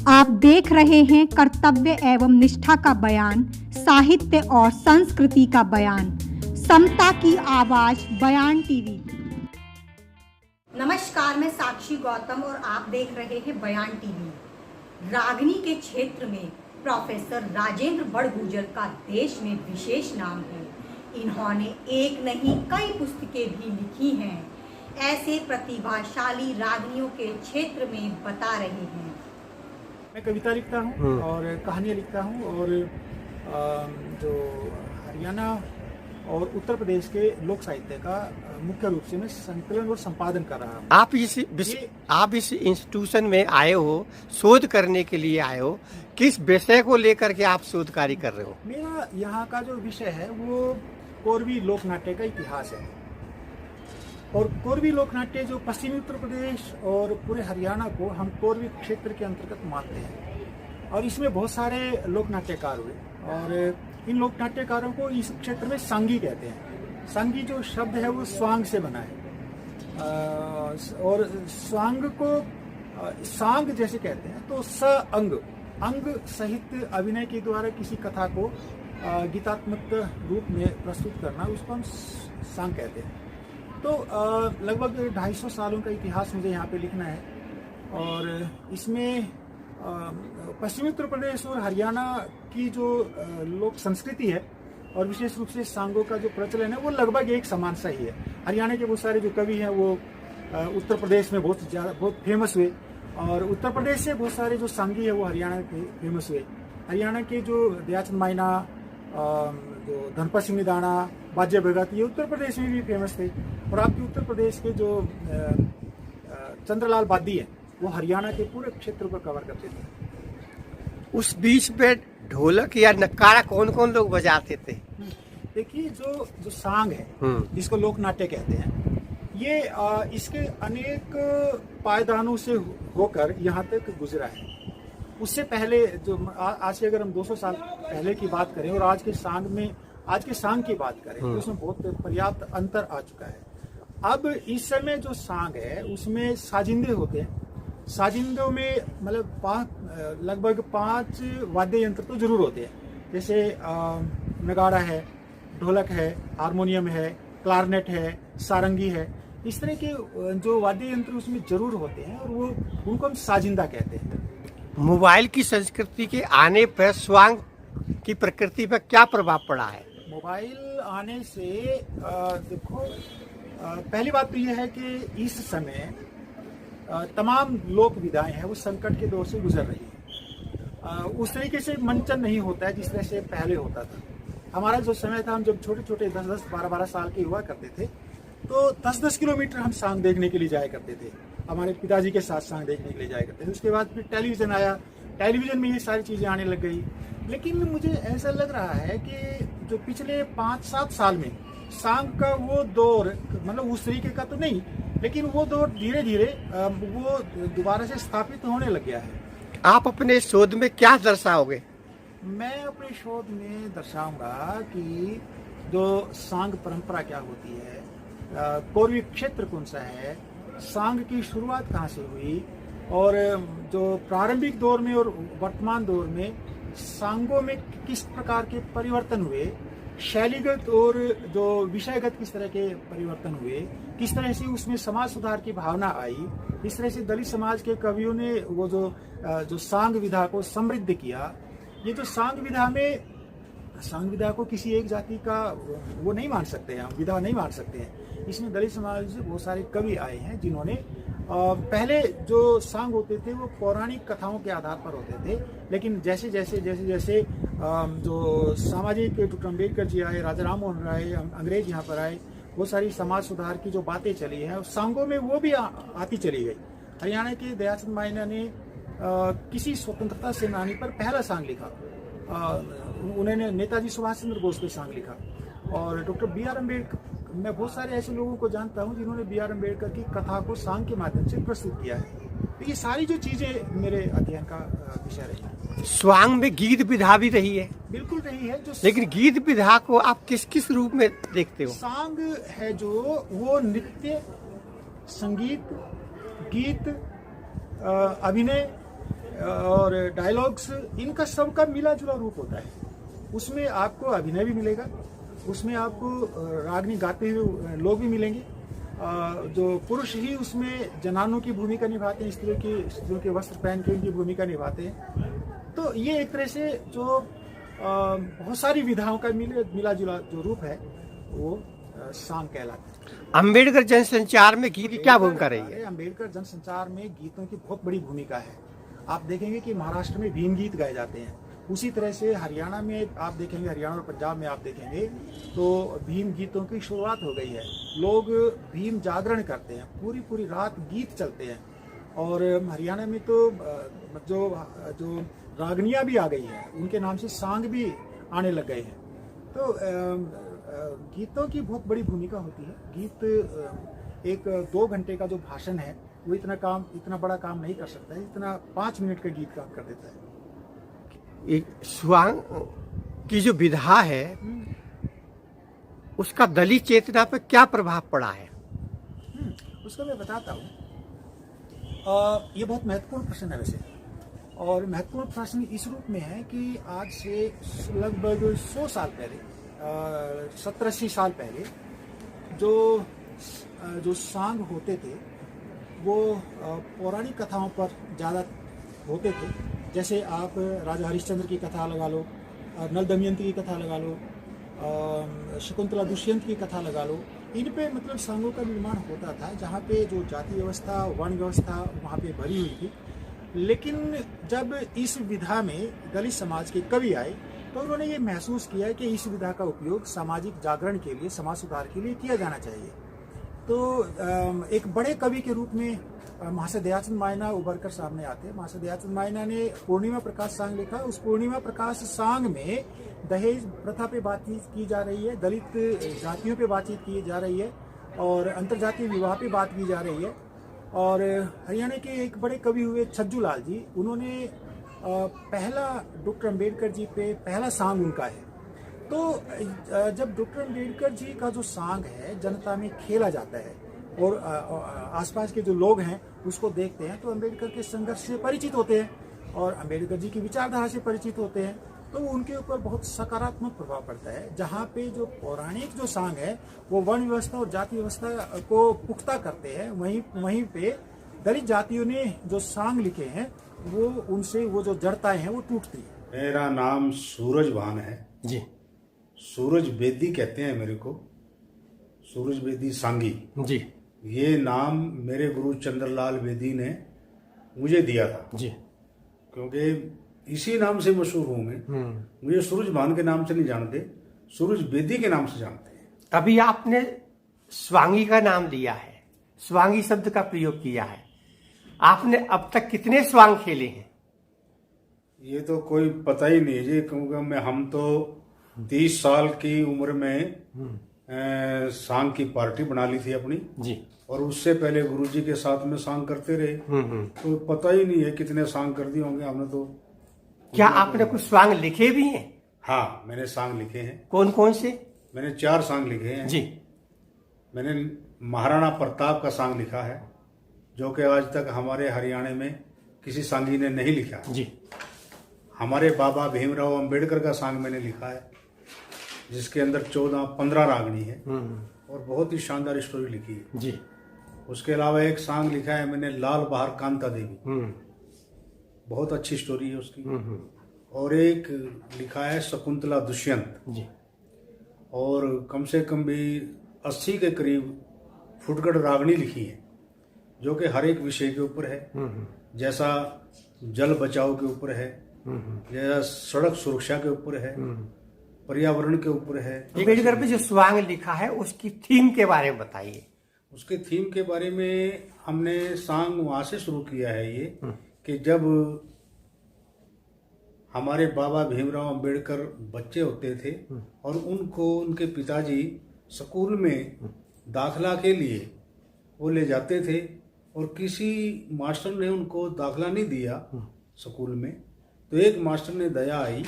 आप देख रहे हैं कर्तव्य एवं निष्ठा का बयान, साहित्य और संस्कृति का बयान, समता की आवाज बयान टीवी। नमस्कार, मैं साक्षी गौतम और आप देख रहे हैं बयान टीवी। रागनी के क्षेत्र में प्रोफेसर राजेंद्र बड़गुजर का देश में विशेष नाम है। इन्होंने एक नहीं कई पुस्तकें भी लिखी हैं। ऐसे प्रतिभाशाली रागनियों के क्षेत्र में बता रहे हैं। मैं कविता लिखता हूँ और कहानियाँ लिखता हूँ और जो हरियाणा और उत्तर प्रदेश के लोक साहित्य का मुख्य रूप से मैं संकलन और संपादन कर रहा हूँ। आप इस इंस्टीट्यूशन में आए हो, शोध करने के लिए आए हो। किस विषय को लेकर के आप शोध कार्य कर रहे हो? मेरा यहाँ का जो विषय है वो कोरवी लोक नाट्य का इतिहास है। और कोरवी लोक नाट्य जो पश्चिमी उत्तर प्रदेश और पूरे हरियाणा को हम कोरवी क्षेत्र के अंतर्गत मानते हैं। और इसमें बहुत सारे लोक नाट्यकार हुए और इन लोक नाट्यकारों को इस क्षेत्र में सांगी कहते हैं। सांगी जो शब्द है वो स्वांग से बना है और स्वांग को सांग जैसे कहते हैं। तो स अंग सहित अभिनय के द्वारा किसी कथा को गीतात्मक रूप में प्रस्तुत करना, उसको हम सांग कहते हैं। तो लगभग 250 सालों का इतिहास मुझे यहाँ पे लिखना है और इसमें पश्चिमी उत्तर प्रदेश और हरियाणा की जो लोक संस्कृति है और विशेष रूप से सांगों का जो प्रचलन है वो लगभग एक समान सा ही है। हरियाणा के बहुत सारे जो कवि हैं वो उत्तर प्रदेश में बहुत फेमस हुए और उत्तर प्रदेश से बहुत सारे जो सांगी है वो हरियाणा के फेमस हुए। हरियाणा के जो दयाचंद मायना, जो धनपत सिंह निदाना, बाज्य भगत, ये उत्तर प्रदेश में भी फेमस थे। और आपके उत्तर प्रदेश के जो चंद्रलाल बादी है वो हरियाणा के पूरे क्षेत्र को कवर करते थे। उस बीच में ढोलक या नक्कारा कौन कौन लोग बजाते थे? देखिए, जो सांग है जिसको लोक नाट्य कहते हैं, ये इसके अनेक पायदानों से होकर यहाँ तक गुजरा है। उससे पहले जो आज से अगर हम 200 साल पहले की बात करें और आज के सांग की बात करें तो उसमें बहुत पर्याप्त अंतर आ चुका है। अब इस समय जो सांग है उसमें साजिंदे होते हैं। साजिंदों में मतलब लगभग 5 वाद्य यंत्र तो जरूर होते हैं, जैसे नगाड़ा है, ढोलक है, हारमोनियम है, क्लारनेट है, सारंगी है। इस तरह के जो वाद्य यंत्र उसमें जरूर होते हैं और उनको हम साजिंदा कहते हैं। मोबाइल की संस्कृति के आने पर स्वांग की प्रकृति पर क्या प्रभाव पड़ा है? मोबाइल आने से देखो, पहली बात तो यह है कि इस समय तमाम लोक विधाएं हैं वो संकट के दौर से गुजर रही है। उस तरीके से मंचन नहीं होता है जिस तरह से पहले होता था। हमारा जो समय था, हम जब छोटे छोटे 10-10, 12-12 साल के हुआ करते थे तो 10-10 किलोमीटर हम सांग देखने के लिए जाया करते थे। हमारे पिताजी के साथ सांग देखने के लिए जाया करते थे। उसके बाद फिर टेलीविजन आया, टेलीविजन में ये सारी चीज़ें आने लग गई। लेकिन मुझे ऐसा लग रहा है कि जो पिछले 5-7 साल में सांग का वो दौर, मतलब उस तरीके का तो नहीं, लेकिन वो दौर धीरे धीरे वो दोबारा से स्थापित होने लग गया है। आप अपने शोध में क्या दर्शाओगे? मैं अपने शोध में दर्शाऊंगा कि जो सांग परंपरा क्या होती है, कोरवी क्षेत्र कौन सा है, सांग की शुरुआत कहाँ से हुई और जो प्रारंभिक दौर में और वर्तमान दौर में सांगों में किस प्रकार के परिवर्तन हुए, शैलीगत और जो विषयगत किस तरह के परिवर्तन हुए, किस तरह से उसमें समाज सुधार की भावना आई, किस तरह से दलित समाज के कवियों ने वो जो सांग विधा को समृद्ध किया। ये जो सांग विधा को किसी एक जाति का वो नहीं मान सकते हैं, हम विधा नहीं मान सकते हैं। इसमें दलित समाज से बहुत सारे कवि आए हैं जिन्होंने पहले जो सांग होते थे वो पौराणिक कथाओं के आधार पर होते थे, लेकिन जैसे जैसे जो सामाजिक डॉक्टर अम्बेडकर जी आए, राजा राम मोहन राय, अंग्रेज यहाँ पर आए, वो सारी समाज सुधार की जो बातें चली हैं सांगों में वो भी आती चली गई। हरियाणा के दयाचंद मायना ने किसी स्वतंत्रता सेनानी पर पहला सांग लिखा। उन्होंने नेताजी सुभाष चंद्र बोस पे सांग लिखा और डॉक्टर बी.आर. अम्बेडकर, मैं बहुत सारे ऐसे लोगों को जानता हूं जिन्होंने बी.आर. अम्बेडकर की कथा को सांग के माध्यम से प्रस्तुत किया है। तो ये सारी जो चीजें मेरे अध्ययन का विषय रही। स्वांग में गीत विधा भी रही है? बिल्कुल रही है। लेकिन गीत विधा को आप किस किस रूप में देखते हो? सांग है जो वो नृत्य, संगीत, गीत, अभिनय, और डायलॉग्स, इनका सबका मिला जुला रूप होता है। उसमें आपको अभिनय भी मिलेगा, उसमें आपको रागनी गाते हुए लोग भी मिलेंगे। जो पुरुष ही उसमें जनानों की भूमिका निभाते हैं, स्त्रियों के वस्त्र पहन के उनकी भूमिका निभाते हैं। तो ये एक तरह से जो बहुत सारी विधाओं का मिला जुला जो रूप है वो सांग कहलाता है। अंबेडकर जनसंचार में गीत की क्या भूमिका रही है? अंबेडकर जनसंचार में गीतों की बहुत बड़ी भूमिका है। आप देखेंगे कि महाराष्ट्र में भीम गीत गाए जाते हैं, उसी तरह से हरियाणा में आप देखेंगे, हरियाणा और पंजाब में आप देखेंगे तो भीम गीतों की शुरुआत हो गई है। लोग भीम जागरण करते हैं, पूरी पूरी रात गीत चलते हैं। और हरियाणा में तो जो रागनियाँ भी आ गई हैं, उनके नाम से सांग भी आने लग गए हैं। तो गीतों की बहुत बड़ी भूमिका होती है। गीत एक 2 घंटे का जो भाषण है वो इतना बड़ा काम नहीं कर सकता है, इतना 5 मिनट का गीत काम कर देता है। एक स्वांग की जो विधा है उसका दलित चेतना पर क्या प्रभाव पड़ा है? उसका मैं बताता हूँ। ये बहुत महत्वपूर्ण प्रश्न है वैसे, और महत्वपूर्ण प्रश्न इस रूप में है कि आज से लगभग 100 साल पहले, 70-80 साल पहले जो सांग होते थे वो पौराणिक कथाओं पर ज़्यादा होते थे। जैसे आप राजा हरिश्चंद्र की कथा लगा लो, नल दमयंती की कथा लगा लो, शकुंतला दुष्यंत की कथा लगा लो। इन पे मतलब सांगों का निर्माण होता था, जहाँ पे जो जाति व्यवस्था, वर्ण व्यवस्था वहाँ पे भरी हुई थी। लेकिन जब इस विधा में दलित समाज के कवि आए तो उन्होंने ये महसूस किया कि इस विधा का उपयोग सामाजिक जागरण के लिए, समाज सुधार के लिए किया जाना चाहिए। तो एक बड़े कवि के रूप में महाशय दयाचंद मायना उभर कर सामने आते हैं। महाशय दयाचंद मायना ने पूर्णिमा प्रकाश सांग लिखा। उस पूर्णिमा प्रकाश सांग में दहेज प्रथा पे बातचीत की जा रही है, दलित जातियों पे बातचीत की जा रही है, और अंतर्जातीय विवाह पे बात की जा रही है। और हरियाणा के एक बड़े कवि हुए छज्जू लाल जी, उन्होंने पहला डॉक्टर अम्बेडकर जी पे पहला सांग उनका है। तो जब डॉक्टर अम्बेडकर जी का जो सांग है जनता में खेला जाता है और आसपास के जो लोग हैं उसको देखते हैं तो अम्बेडकर के संघर्ष से परिचित होते हैं और अम्बेडकर जी की विचारधारा से परिचित होते हैं, तो उनके ऊपर बहुत सकारात्मक प्रभाव पड़ता है। जहाँ पे जो पौराणिक जो सांग है वो वर्ण व्यवस्था और जाति व्यवस्था को पुख्ता करते हैं, वहीं पे दलित जातियों ने जो सांग लिखे हैं वो उनसे वो जो जड़ताएं हैं वो टूटती है। मेरा नाम सूरज भान है जी। सूरज बेदी कहते हैं मेरे को, सूरज बेदी सांगी जी। ये नाम मेरे गुरु चंद्रलाल बेदी ने मुझे दिया था जी। क्योंकि इसी नाम से मशहूर हूं मैं। मुझे सूरज भान के नाम से नहीं जानते, सूरज बेदी के नाम से जानते हैं। अभी आपने स्वांगी का नाम लिया है, स्वांगी शब्द का प्रयोग किया है। आपने अब तक कितने स्वांग खेले हैं? ये तो कोई पता ही नहीं है जी, क्योंकि हम तो 30 साल की उम्र में सांग की पार्टी बना ली थी अपनी जी, और उससे पहले गुरुजी के साथ में सांग करते रहे। तो पता ही नहीं है कितने सांग कर दिए होंगे हमने तो। क्या आपने कुछ स्वांग लिखे भी हैं? हाँ, मैंने सांग लिखे हैं। कौन कौन से? मैंने 4 सांग लिखे हैं जी। मैंने महाराणा प्रताप का सांग लिखा है, जो कि आज तक हमारे हरियाणा में किसी सांगी ने नहीं लिखा जी। हमारे बाबा भीमराव अंबेडकर का सांग मैंने लिखा है, जिसके अंदर 14-15 रागनी है और बहुत ही शानदार स्टोरी लिखी है जी। उसके अलावा एक सांग लिखा है मैंने लाल बहार कांता देवी, बहुत अच्छी स्टोरी है उसकी। और एक लिखा है शकुंतला दुष्यंत जी। और कम से कम भी 80 के करीब फुटगढ़ रागनी लिखी है, जो कि हर एक विषय के ऊपर है। जैसा जल बचाव के ऊपर है, जैसा सड़क सुरक्षा के ऊपर है, पर्यावरण के ऊपर है। अंबेडकर पे जो स्वांग लिखा है उसकी थीम के बारे में बताइए। उसके थीम के बारे में हमने सांग वहां से शुरू किया है ये कि जब हमारे बाबा भीमराव अंबेडकर बच्चे होते थे और उनको उनके पिताजी स्कूल में दाखला के लिए वो ले जाते थे और किसी मास्टर ने उनको दाखला नहीं दिया स्कूल में, तो एक मास्टर ने दया आई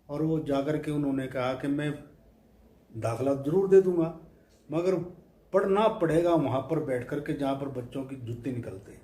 और वो जाकर के उन्होंने कहा कि मैं दाखला जरूर दे दूंगा, मगर पढ़ना पड़ेगा वहां पर बैठ कर के जहाँ पर बच्चों की जूते निकलते हैं।